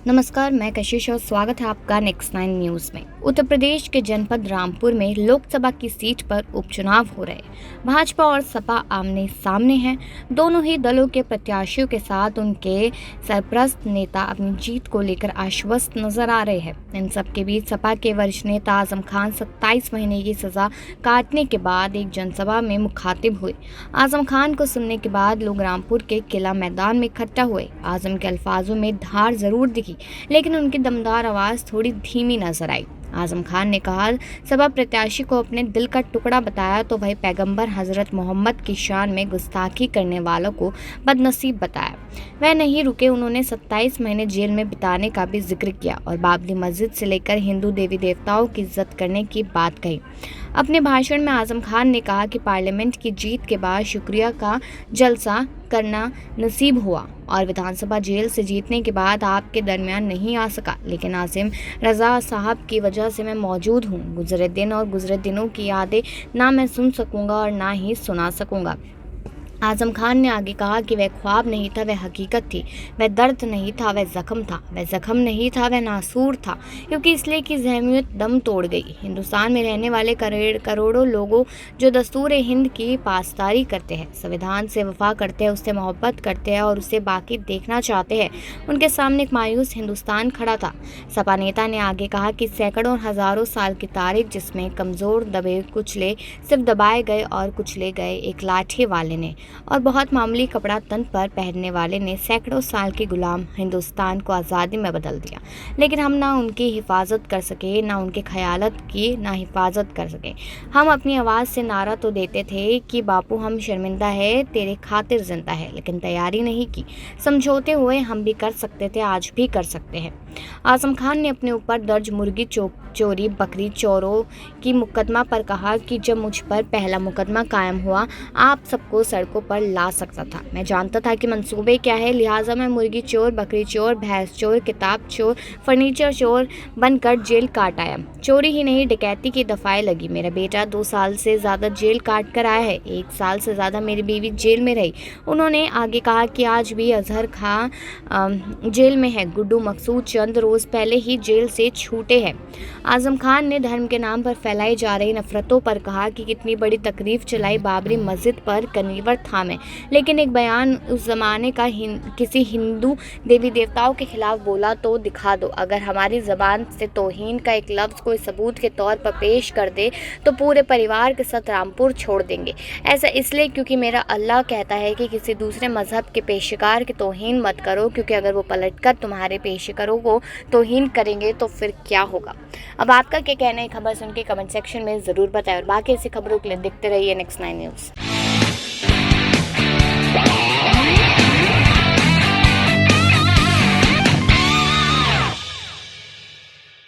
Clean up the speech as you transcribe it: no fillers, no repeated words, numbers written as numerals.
नमस्कार, मैं कशिश और स्वागत है आपका नेक्स्ट 9 न्यूज़ में। उत्तर प्रदेश के जनपद रामपुर में लोकसभा की सीट पर उपचुनाव हो रहे। भाजपा और सपा आमने सामने हैं। दोनों ही दलों के प्रत्याशियों के साथ उनके सरपरस्त नेता अपनी जीत को लेकर आश्वस्त नजर आ रहे हैं। इन सब के बीच सपा के वरिष्ठ नेता आजम खान 27 महीने की सजा काटने के बाद एक जनसभा में मुखातिब हुए। आजम खान को सुनने के बाद लोग रामपुर के किला मैदान में इकट्ठा हुए। आजम के अल्फाजों में धार जरूर दिखी, लेकिन उनकी दमदार आवाज थोड़ी धीमी नजर आई। आजम खान ने कहा, सपा प्रत्याशी को अपने दिल का टुकड़ा बताया तो वही पैगंबर हजरत मोहम्मद की शान में गुस्ताखी करने वालों को बदनसीब बताया। वह नहीं रुके, उन्होंने 27 महीने जेल में बिताने का भी जिक्र किया और बाबरी मस्जिद से लेकर हिंदू देवी देवताओं की इज्जत करने की बात कही। अपने भाषण में आजम खान ने कहा कि पार्लियामेंट की जीत के बाद शुक्रिया का जलसा करना नसीब हुआ और विधानसभा जेल से जीतने के बाद आपके दरमियान नहीं आ सका, लेकिन आसिम रजा साहब की वजह से मैं मौजूद हूँ। गुजरे दिन और गुजरे दिनों की यादें ना मैं सुन सकूंगा और ना ही सुना सकूंगा। आजम खान ने आगे कहा कि वह ख्वाब नहीं था, वह हकीकत थी। वह दर्द नहीं था, वह जख्म था। वह जख्म नहीं था, वह नासूर था, क्योंकि इसलिए कि जहमियत दम तोड़ गई। हिंदुस्तान में रहने वाले करोड़ों लोगों जो दस्तूर हिंद की पासदारी करते हैं, संविधान से वफा करते हैं, उससे मोहब्बत करते हैं और उसे बाकी देखना चाहते हैं, उनके सामने एक मायूस हिंदुस्तान खड़ा था। सपा नेता ने आगे कहा कि सैकड़ों और हजारों साल की तारीख, जिसमें कमज़ोर दबे कुचले सिर्फ दबाए गए और कुचले गए एक लाठी वाले ने और बहुत मामूली कपड़ा तन पर पहनने वाले ने सैकड़ों साल के गुलाम हिंदुस्तान को आज़ादी में बदल दिया। लेकिन हम ना उनकी हिफाजत कर सके, ना उनके ख्यालत की ना हिफाजत कर सके। हम अपनी आवाज़ से नारा तो देते थे कि बापू हम शर्मिंदा है, तेरे खातिर जिंदा है, लेकिन तैयारी नहीं की। समझौते हुए हम भी कर सकते थे, आज भी कर सकते हैं। आजम खान ने अपने ऊपर दर्ज मुर्गी चोरी बकरी चोरों की मुकदमा पर कहा कि जब मुझ पर पहला मुकदमा कायम हुआ, आप सबको सड़कों पर ला सकता था। मैं जानता था कि मंसूबे क्या है, लिहाजा मैं मुर्गी चोर, बकरी चोर, भैंस चोर, किताब चोर, फर्नीचर चोर बनकर जेल काट आया। चोरी ही नहीं, डकैती की दफाएं लगी। मेरा बेटा 2 साल से ज़्यादा जेल काट कर आया है। 1 साल से ज़्यादा मेरी बीवी जेल में रही। उन्होंने आगे कहा कि आज भी अजहर खां जेल में है। गुड्डू मकसूद चंद रोज़ पहले ही जेल से छूटे हैं। आजम खान ने धर्म के नाम पर फैलाई जा रही नफरतों पर कहा कि कितनी बड़ी तकरीफ चलाई बाबरी मस्जिद पर, कनीवर था मैं, लेकिन एक बयान उस ज़माने का किसी हिंदू देवी देवताओं के खिलाफ बोला तो दिखा दो। अगर हमारी ज़बान से तौहीन का एक लफ्ज़ कोई सबूत के तौर पर पेश कर दे तो पूरे परिवार के साथ रामपुर छोड़ देंगे। ऐसा इसलिए क्योंकि मेरा अल्लाह कहता है कि किसी दूसरे मज़हब के पेशकार की तौहीन मत करो, क्योंकि अगर वो पलटकर तुम्हारे पेशकारों को तौहीन करेंगे तो फिर क्या होगा। अब आपका क्या कहना है, खबर सुन के कमेंट सेक्शन में ज़रूर बताएं और बाकी ऐसी खबरों के लिए देखते रहिए नेक्स्ट 9 न्यूज़।